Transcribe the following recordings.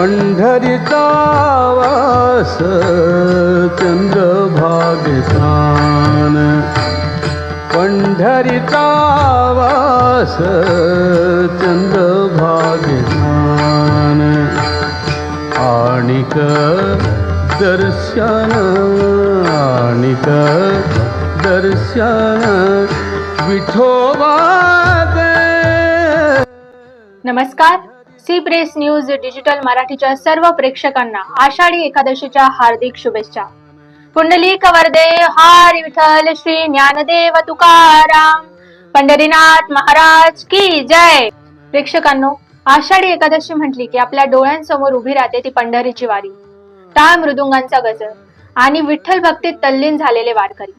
पंढरीचा वास चंद्रभागेसान, पंढरीचा वास चंद्रभागेसान, आणिक दर्शन, आणिक दर्शन विठोबा दे. नमस्कार. सी प्रेस न्यूज डिजिटल मराठीच्या सर्व प्रेक्षकांना आषाढी एकादशीच्या हार्दिक शुभेच्छा. पुंडलिक वरदे हरी विठ्ठल श्री ज्ञानदेव तुकाराम पंढरीनाथ महाराज की जय. प्रेक्षकांनो, आषाढी एकादशी म्हटली की आपल्या डोळ्यांसमोर उभी राहते ती पंढरीची वारी, टाळ मृदुंगांचा गजर आणि विठ्ठल भक्तीत तल्लीन झालेले वारकरी.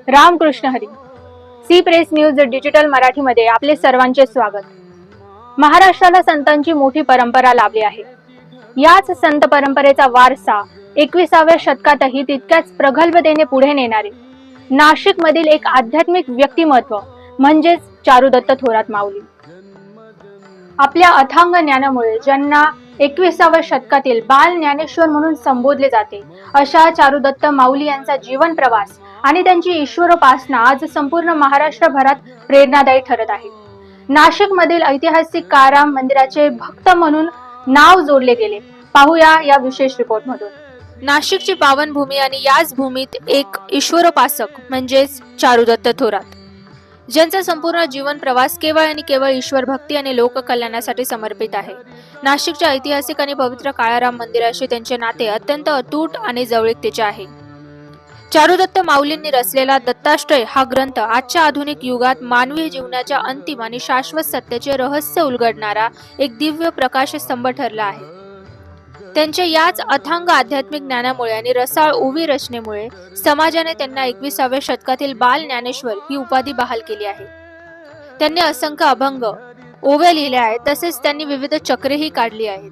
Ramkrishna Hari. C press news digital मराठीमध्ये आपले सर्वांचे स्वागत. महाराष्ट्राला संतांची मोठी परंपरा लाभली आहे. याच संत परंपरेचा वारसा 21व्या शतकातही तितक्याच प्रगल्भतेने पुढे नेणारे नाशिक मधील एक आध्यात्मिक व्यक्तिमत्व म्हणजेच चारुदत्त थोरात माऊली. आपल्या अथांग ज्ञानामुळे ज्यांना 21व्या शतकातील बाल ज्ञानेश्वर म्हणून संबोधले जाते अशा चारुदत्त माऊली यांचा जीवन प्रवास आणि त्यांची ईश्वरोपासना आज संपूर्ण महाराष्ट्रभरात प्रेरणादायी ठरत आहे. नाशिक मधील ऐतिहासिक काळाराम मंदिराचे भक्त म्हणून नाव जोडले गेले. पाहूया या विशेष रिपोर्ट मधून. नाशिकची पावनभूमी आणि याच भूमीत एक ईश्वरोपासक म्हणजेच चारुदत्त थोरात, ज्यांचा संपूर्ण जीवन प्रवास केवळ आणि केवळ ईश्वर भक्ती आणि लोककल्याणासाठी समर्पित आहे. नाशिकच्या ऐतिहासिक आणि पवित्र काळाराम मंदिराशी त्यांचे नाते अत्यंत अतूट आणि जवळीकतेचे आहे. चारुदत्त माऊलींनी रचलेला दत्ताश्रय हा ग्रंथ आजच्या आधुनिक युगात मानवी जीवनाच्या अंतिम आणि शाश्वत सत्याचे रहस्य उलगडणारा एक दिव्य प्रकाशस्तंभ ठरला आहे. त्यांच्या याच अथांग आध्यात्मिक ज्ञानामुळे आणि रसाळ ओवी रचनेमुळे समाजाने त्यांना 21व्या शतकातील बाल ज्ञानेश्वर ही उपाधी बहाल केली आहे. त्यांनी असंख्य अभंग, ओव्या लिहिल्या आहेत. तसेच त्यांनी विविध चक्रेही काढली आहेत.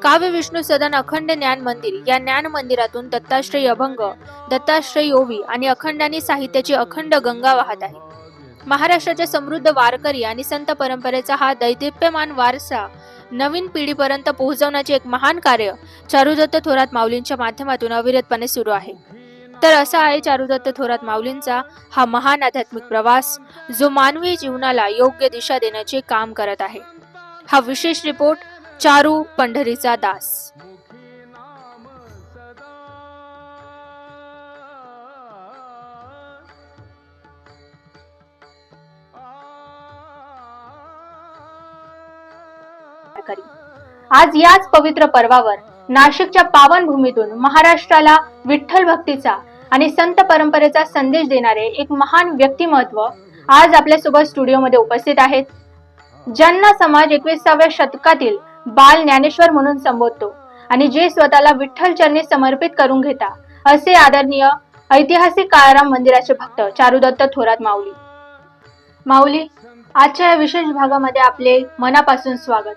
काव्य विष्णू सदन अखंड ज्ञान मंदिर या ज्ञान मंदिरातून दत्ताश्रयी अभंग, दत्ताश्रयी ओवी आणि अखंडानी साहित्याची अखंड गंगा वाहत आहे. महाराष्ट्राच्या समृद्ध वारकरी आणि संत परंपरेचा हा दैदिप्यमान वारसा नवीन पिढीपर्यंत पोहोचवण्याचे एक महान कार्य चारुदत्त थोरात माऊलींच्या माध्यमातून अविरतपणे सुरू आहे. तर असा आहे चारुदत्त थोरात माऊलींचा हा महान आध्यात्मिक प्रवास, जो मानवी जीवनाला योग्य दिशा देण्याचे काम करत आहे. हा विशेष रिपोर्ट चारू पंढरीचा दास. आज याच पवित्र पर्वावर नाशिकच्या पावनभूमीतून महाराष्ट्राला विठ्ठल भक्तीचा आणि संत परंपरेचा संदेश देणारे एक महान व्यक्तिमत्व आज आपल्या सोबत स्टुडिओमध्ये उपस्थित आहेत, ज्यांना समाज 21व्या शतकातील बाल ज्ञानेश्वर म्हणून संबोधतो आणि जे स्वतःला विठ्ठल चरणी समर्पित करून घेता असे आदरणीय ऐतिहासिक काळाराम मंदिराचे भक्त चारुदत्त थोरात माऊली. माऊली, आजच्या या विशेष भागामध्ये आपले मनापासून स्वागत.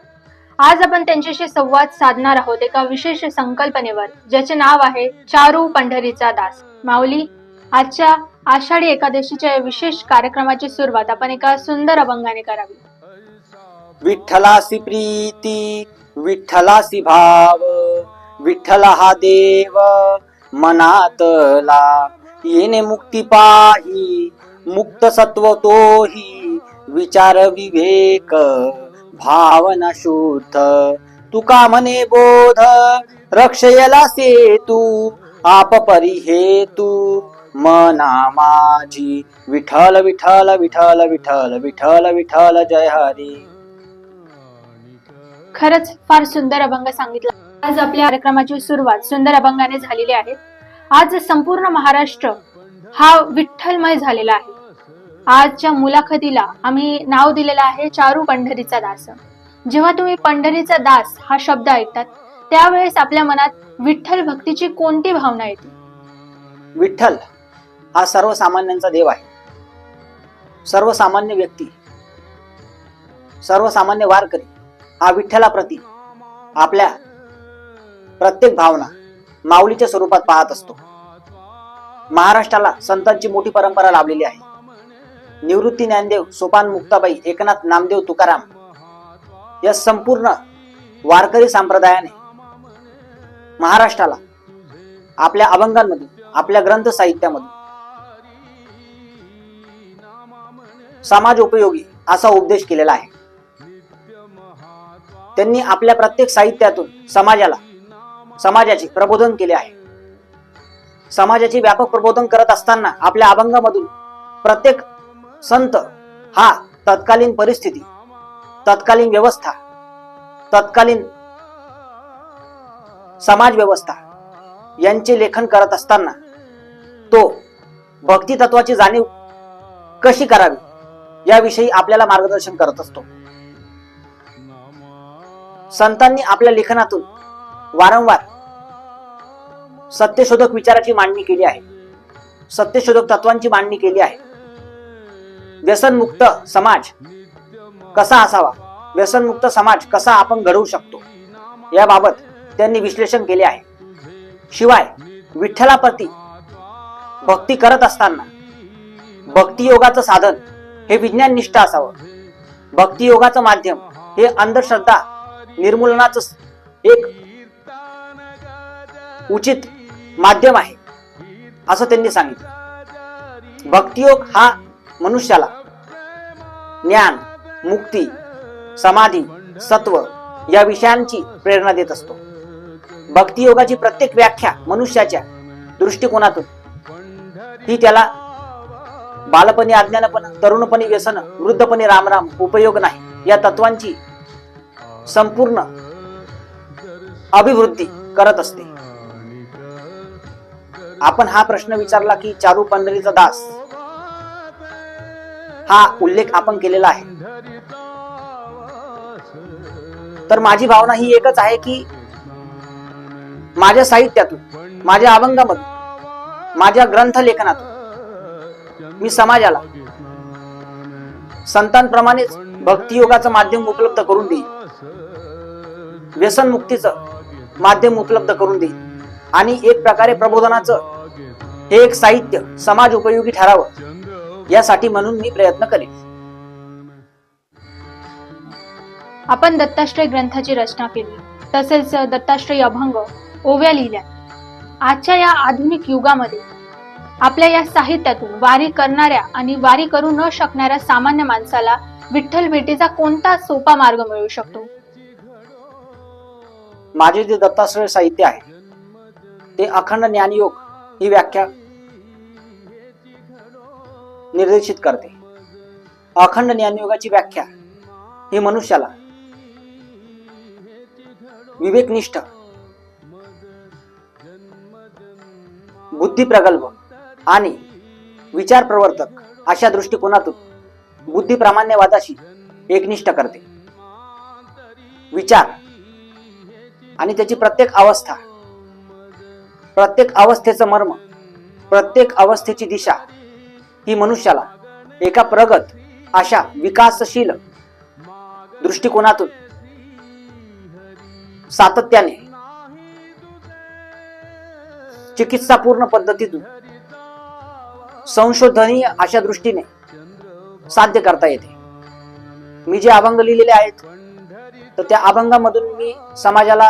आज आपण त्यांच्याशी संवाद साधणार आहोत एका विशेष संकल्पनेवर, ज्याचे नाव आहे चारू पंढरीचा दास. माऊली, आजच्या आषाढी एकादशीच्या या विशेष कार्यक्रमाची सुरुवात आपण एका सुंदर अभंगाने करावी. विठ्ठलासी प्रीती, विठ्ठलासी भाव, विठ्ठल हा देव मनातला, येणे मुक्ती पाही, मुक्त सत्व तोही, विचार विवेक भावना शुद्ध, तुका म्हणे बोध, रक्षयला सेतू, आप परी हेतू, मना माझी, विठ्ठल विठ्ठल विठ्ठल विठ्ठल विठ्ठल विठ्ठल जय हरी. खरंच फार सुंदर अभंग सांगितला. आज आपल्या कार्यक्रमाची सुरुवात सुंदर अभंगाने झालेली आहे. आज संपूर्ण महाराष्ट्र हा विठ्ठलमय झालेला आहे. आजच्या मुलाखतीला आम्ही नाव दिलेलं आहे चारू पंढरीचा दास. जेव्हा तुम्ही पंढरीचा दास हा शब्द ऐकतात त्यावेळेस आपल्या मनात विठ्ठल भक्तीची कोणती भावना येते? विठ्ठल हा सर्वसामान्यांचा देव आहे. सर्वसामान्य व्यक्ती, सर्वसामान्य वारकरी हा विठ्ठलाप्रती आपल्या प्रत्येक भावना माऊलीच्या स्वरूपात पाहत असतो. महाराष्ट्राला संतांची मोठी परंपरा लाभलेली आहे. निवृत्ती ज्ञानदेव, सोपान मुक्ताबाई, एकनाथ, नामदेव, तुकाराम या संपूर्ण वारकरी संप्रदायाने महाराष्ट्राला आपल्या अभंगांमधून, आपल्या ग्रंथ साहित्यामधून समाज उपयोगी असा उपदेश केलेला आहे. त्यांनी आपल्या प्रत्येक साहित्यातून समाजाचे प्रबोधन केले आहे. समाजाचे व्यापक प्रबोधन करत असताना आपल्या अभंगामधून प्रत्येक संत हा तत्कालीन परिस्थिती, तत्कालीन व्यवस्था, तत्कालीन समाज व्यवस्था यांचे लेखन करत असताना तो भक्ती तत्वाची जाणीव कशी करावी याविषयी आपल्याला मार्गदर्शन करत असतो. संतांनी आपल्या लेखनातून वारंवार सत्यशोधक विचाराची मांडणी केली आहे. सत्यशोधक तत्वांची मांडणी केली आहे. व्यसनमुक्त समाज कसा असावा, व्यसनमुक्त समाज कसा आपण घडवू शकतो याबाबत त्यांनी विश्लेषण केले आहे. शिवाय विठ्ठलाप्रती भक्ती करत असताना भक्तियोगाचं साधन हे विज्ञाननिष्ठ असावं. भक्तियोगाचं माध्यम हे अंधश्रद्धा निर्मूलनाचं एक उचित माध्यम आहे असं त्यांनी सांगितलं. भक्तियोग हा मनुष्याला ज्ञान, मुक्ती, समाधी, सत्व या विषयांची प्रेरणा देत असतो. भक्तियोगाची प्रत्येक व्याख्या मनुष्याच्या दृष्टिकोनातून ही त्याला बालपणी अज्ञानपणा, तरुणपणी व्यसन, वृद्धपणी रामराम, उपयोग नाही या तत्वांची संपूर्ण अभिवृद्धी करत असते. आपण हा प्रश्न विचारला की चारू पंढरीचा दास हा उल्लेख आपण केलेला आहे. तर माझी भावना ही एकच आहे की माझ्या साहित्यातून, माझ्या अभंगामधून, माझ्या ग्रंथ लेखनातून मी समाजाला संतांप्रमाणेच भक्तियोगाचं माध्यम उपलब्ध करून देईन, व्यसनमुक्तीचं माध्यम उपलब्ध करून देईन आणि एक प्रकारे प्रबोधनाचं हे एक साहित्य समाज उपयोगी ठरावं यासाठी म्हणून मी प्रयत्न करेन. आपण दत्ताश्रय ग्रंथाची रचना केली, तसेच दत्ताश्रय अभंग, ओव्या लिहिल्या. आजच्या या आधुनिक युगामध्ये आपल्या या साहित्यातून वारी करणाऱ्या आणि वारी करू न शकणाऱ्या सामान्य माणसाला विठ्ठल भेटीचा कोणता सोपा मार्ग मिळू शकतो? माझे जे दत्ताश्रय साहित्य आहे ते अखंड ज्ञानयोग ही व्याख्या निर्देशित करते. अखंड ज्ञानयोगाची व्याख्या ही मनुष्याला विवेकनिष्ठ, बुद्धी प्रगल्भ आणि विचार प्रवर्तक अशा दृष्टिकोनातून बुद्धी प्रामाण्यवादाशी एकनिष्ठ करते. विचार आणि त्याची प्रत्येक अवस्था, प्रत्येक अवस्थेचं मर्म, प्रत्येक अवस्थेची दिशा ही मनुष्याला एका प्रगत अशा विकासशील दृष्टिकोनातून सातत्याने चिकित्सापूर्ण पद्धतीतून संशोधनीय अशा दृष्टीने साध्य करता येते. मी जे अभंग लिहिलेले आहेत तर त्या अभंगामधून मी समाजाला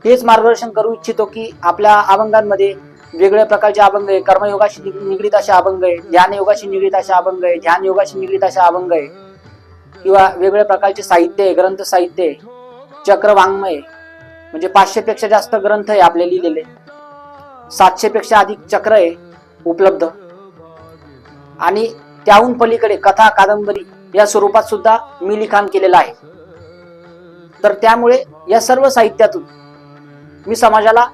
हेच मार्गदर्शन करू इच्छितो की आपल्या अभंगांमध्ये वेगवेगळ्या प्रकारचे अभंग आहे, कर्मयोगाशी निगडीत असे अभंग आहे, ध्यानयोगाशी निगडीत असे अभंग आहे, ध्यान योगाशी निगडीत असे अभंग आहे, किंवा वेगवेगळ्या प्रकारचे साहित्य आहे, ग्रंथ साहित्य आहे, चक्रवाङ्मय म्हणजे 500 पेक्षा जास्त ग्रंथ आहे आपले लिहिलेले, 700 पेक्षा अधिक चक्र आहे उपलब्ध, आणि त्याहून पलीकडे कथा, कादंबरी या स्वरूपात सुद्धा मी लिखाण केलेलं आहे. तर त्यामुळे या सर्व साहित्यातून मी समाजाला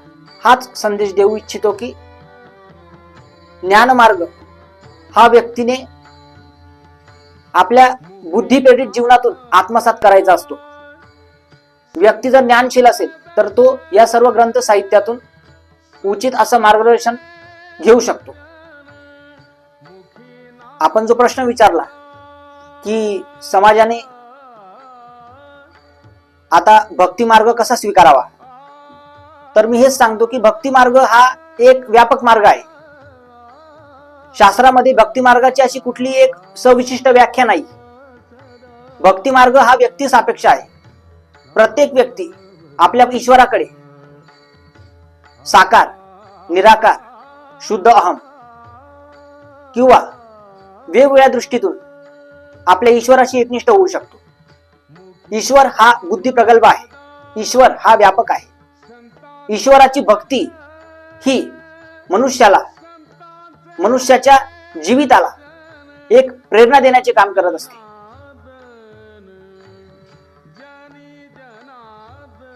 हाच संदेश देऊ इच्छितो की ज्ञानमार्ग हा व्यक्तीने आपल्या बुद्धिप्रेरित जीवनातून आत्मसात करायचा असतो. व्यक्ती जर ज्ञानशील असेल तर तो या सर्व ग्रंथ साहित्यातून उचित असं मार्गदर्शन घेऊ शकतो. आपण जो प्रश्न विचारला की समाजाने आता भक्ती मार्ग कसा स्वीकारावा, तर मी हेच सांगतो की भक्ती मार्ग हा एक व्यापक मार्ग आहे. शास्त्रामध्ये भक्ती मार्गाची अशी कुठली एक सविशिष्ट व्याख्या नाही. भक्ती मार्ग हा व्यक्ती सापेक्ष आहे. प्रत्येक व्यक्ती आपल्या ईश्वराकडे साकार, निराकार, शुद्ध अहम किंवा वेगवेगळ्या दृष्टीतून आपल्या ईश्वराशी एकनिष्ठ होऊ शकतो. ईश्वर हा बुद्धी प्रगल्भ आहे. ईश्वर हा व्यापक आहे. ईश्वराची भक्ती ही मनुष्याच्या जीविताला एक प्रेरणा देण्याचे काम करत असते.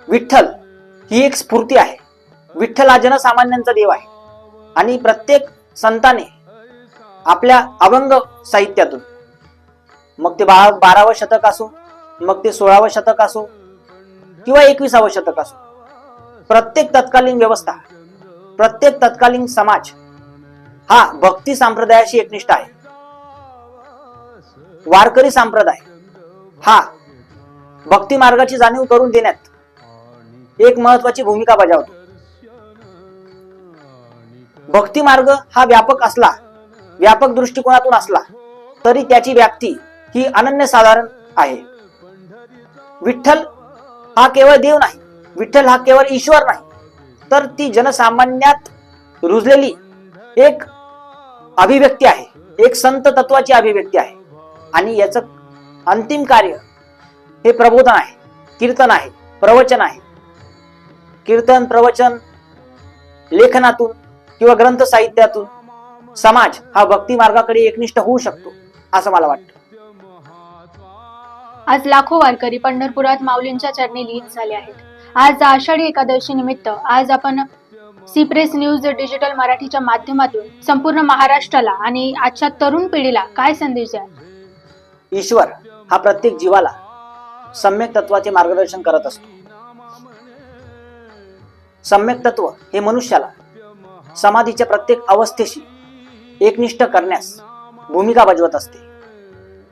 विठ्ठल ही एक स्फूर्ती आहे. विठ्ठल हा जनसामान्यांचा देव आहे आणि प्रत्येक संताने आपल्या अभंग साहित्यातून, मग ते 12वं शतक असो, मग ते 16वं शतक असो किंवा 21वं शतक असो, प्रत्येक तत्कालीन व्यवस्था, प्रत्येक तत्कालीन समाज हा भक्ती संप्रदायाशी एकनिष्ठ आहे. वारकरी संप्रदाय हा भक्ती मार्गाची जाणीव करून देण्यात एक महत्वाची भूमिका बजावतो. भक्ती मार्ग हा व्यापक दृष्टिकोनातून असला तरी त्याची व्याप्ती ही अनन्यसाधारण आहे. विठ्ठल हा केवळ देव नाही, विठ्ठल हा केवळ ईश्वर नाही, तर ती जनसामान्यात रुजलेली एक अभिव्यक्ती आहे, एक संत तत्वाची अभिव्यक्ती आहे. आणि याचं अंतिम कार्य हे प्रबोधन आहे, कीर्तन आहे, प्रवचन आहे. कीर्तन, प्रवचन, लेखनातून किंवा ग्रंथ साहित्यातून समाज हा भक्ती मार्गाकडे एकनिष्ठ होऊ शकतो असं मला वाटतं. आज लाखो वारकरी पंढरपुरात माऊलींच्या चरणी लीन झाले आहेत. आज आषाढी एकादशी निमित्त आज आपण सी प्रेस न्यूज डिजिटल मराठीच्या माध्यमातून संपूर्ण महाराष्ट्राला आणि आजच्या तरुण पिढीला काय संदेश द्याल? ईश्वर हा प्रत्येक जीवाला सम्यक तत्वाचे मार्गदर्शन करत असतो. सम्यक तत्व हे मनुष्याला समाधीच्या प्रत्येक अवस्थेशी एकनिष्ठ करण्यास भूमिका बजावत असते.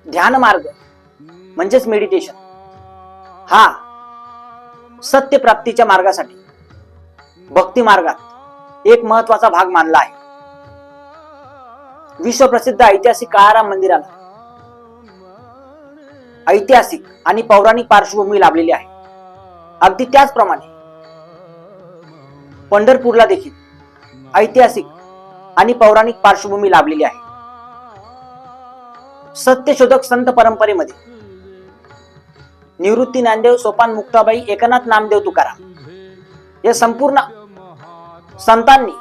ध्यान मार्ग म्हणजेच मेडिटेशन हा सत्य प्राप्तीच्या मार्गासाठी भक्ती मार्गात एक महत्वाचा भाग मानला आहे. विश्वप्रसिद्ध ऐतिहासिक काळाराम मंदिराला ऐतिहासिक आणि पौराणिक पार्श्वभूमी लाभलेली आहे. अगदी त्याचप्रमाणे पंढरपूरला देखील ऐतिहासिक आणि पौराणिक पार्श्वभूमी लाभलेली आहे. सत्यशोधक संत परंपरेमध्ये निवृत्ती ज्ञानदेव, सोपान मुक्ताबाई, एकनाथ नामदेव तुकाराम या संपूर्ण संतांनी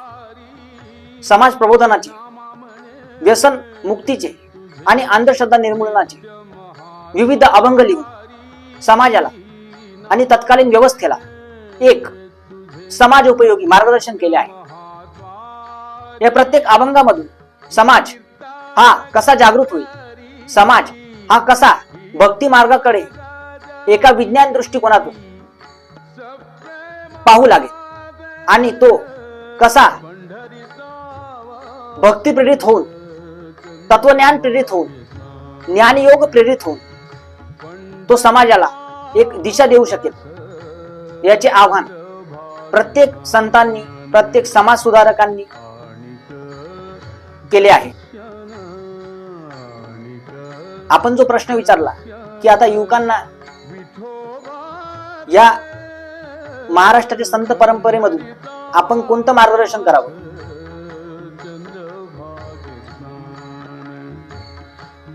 समाज प्रबोधनाचे, व्यसन मुक्तीचे आणि अंधश्रद्धा निर्मूलनाचे विविध अभंग लिहून समाजाला आणि तत्कालीन व्यवस्थेला एक समाज उपयोगी मार्गदर्शन केले आहे. या प्रत्येक अभंगामधून समाज हा कसा जागृत होईल, समाज हा कसा भक्ती मार्गाकडे एका विज्ञान दृष्टिकोनातून पाहू लागेल आणि तो कसा भक्ती प्रेरित होऊन, तत्वज्ञान प्रेरित होऊन, ज्ञानयोग प्रेरित होऊन तो समाजाला एक दिशा देऊ शकेल, याचे आव्हान प्रत्येक संतांनी, प्रत्येक समाज सुधारकांनी केले आहे. आपण जो प्रश्न विचारला की आता युवकांना या महाराष्ट्राच्या संत परंपरेमधून आपण कोणतं मार्गदर्शन करावं,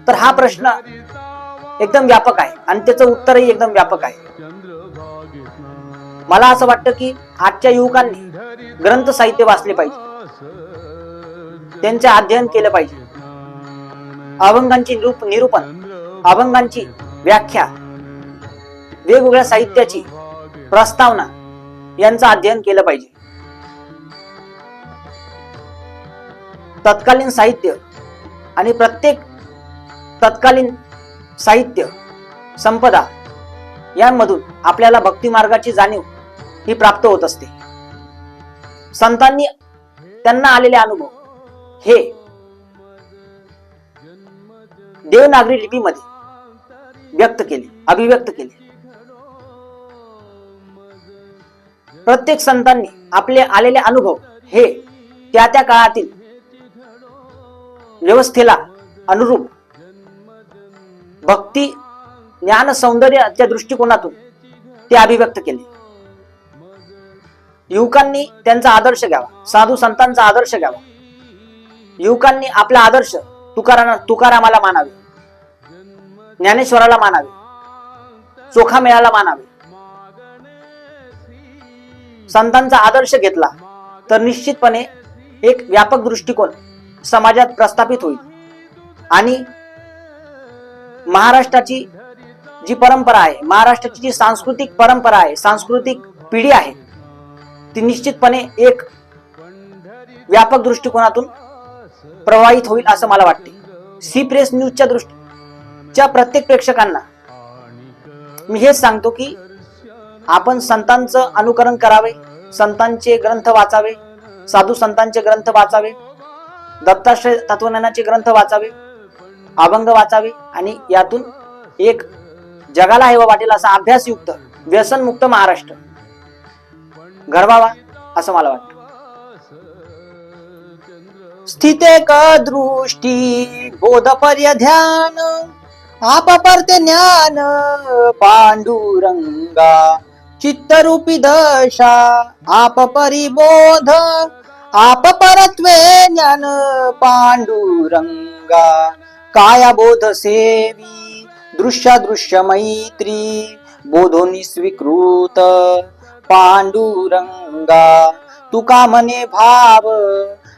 तर हा प्रश्न एकदम व्यापक आहे आणि त्याचं उत्तरही एकदम व्यापक आहे. मला असं वाटतं की आजच्या युवकांनी ग्रंथ साहित्य वाचले पाहिजे, त्यांचे अध्ययन केलं पाहिजे. अभंगांची निरूपण, अभंगांची व्याख्या, वेगवेगळ्या साहित्याची प्रस्तावना यांचं अध्ययन केलं पाहिजे. तत्कालीन साहित्य आणि प्रत्येक तत्कालीन साहित्य संपदा यांमधून आपल्याला भक्ती मार्गाची जाणीव ही प्राप्त होत असते. संतांनी त्यांना आलेले अनुभव हे देवनागरी लिपीमध्ये व्यक्त केले, अभिव्यक्त केले. प्रत्येक संतांनी आपले आलेले अनुभव हे त्या त्या काळातील व्यवस्थेला अनुरूप भक्ती ज्ञान सौंदर्याच्या दृष्टिकोनातून ते अभिव्यक्त केले. युवकांनी त्यांचा आदर्श घ्यावा, साधू संतांचा आदर्श घ्यावा. युवकांनी आपला आदर्श तुकारामाला मानावे, ज्ञानेश्वराला मानावे, चोखामेळाला मानावे. संतांचा आदर्श घेतला तर निश्चितपणे एक व्यापक दृष्टिकोन समाजात प्रस्थापित होईल आणि महाराष्ट्राची जी परंपरा आहे, महाराष्ट्राची जी सांस्कृतिक परंपरा आहे, सांस्कृतिक पिढी आहे, ती निश्चितपणे एक व्यापक दृष्टिकोनातून प्रवाहित होईल असं मला वाटते. सी प्रेस न्यूजच्या प्रत्येक प्रेक्षकांना मी हेच सांगतो की आपण संतांचं अनुकरण करावे, संतांचे ग्रंथ वाचावे, साधू संतांचे ग्रंथ वाचावे, दत्ताश्रय तत्वज्ञानाचे ग्रंथ वाचावे, अभंग वाचावे आणि यातून एक जगाला हेवा वाटेल असा अभ्यासयुक्त व्यसनमुक्त महाराष्ट्र घडवावा असं मला वाटतं. स्थिते क दृष्टी बोधपर्य ध्यान आप परते ज्ञान पांडुरंगा चित्तरूपी दशा आप परिबोध आप परत्वे ज्ञान पांडुरंगा काया बोध सेवी दृश्य मैत्री बोधोनी स्वीकृत पांडुरंगा तुका मने भाव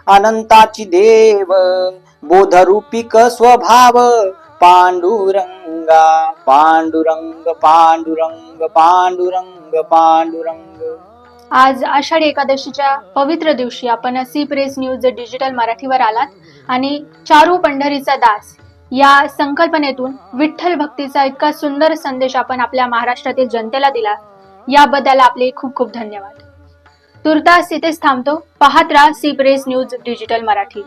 अनंताची देव बोधरूपिक स्वभाव पांडुरंगा पांडुरंग पांडुरंग पांडुरंग पांडुरंग. आज आषाढी एकादशीच्या पवित्र दिवशी आपण सी प्रेस न्यूज डिजिटल मराठीवर आलात आणि चारू पंढरीचा दास या संकल्पनेतून विठ्ठल भक्तीचा इतका सुंदर संदेश आपण आपल्या महाराष्ट्रातील जनतेला दिला, याबद्दल आपले खूप खूप धन्यवाद. तुर्तास इथेच थांबतो. पाहत राहा C press news digital Marathi.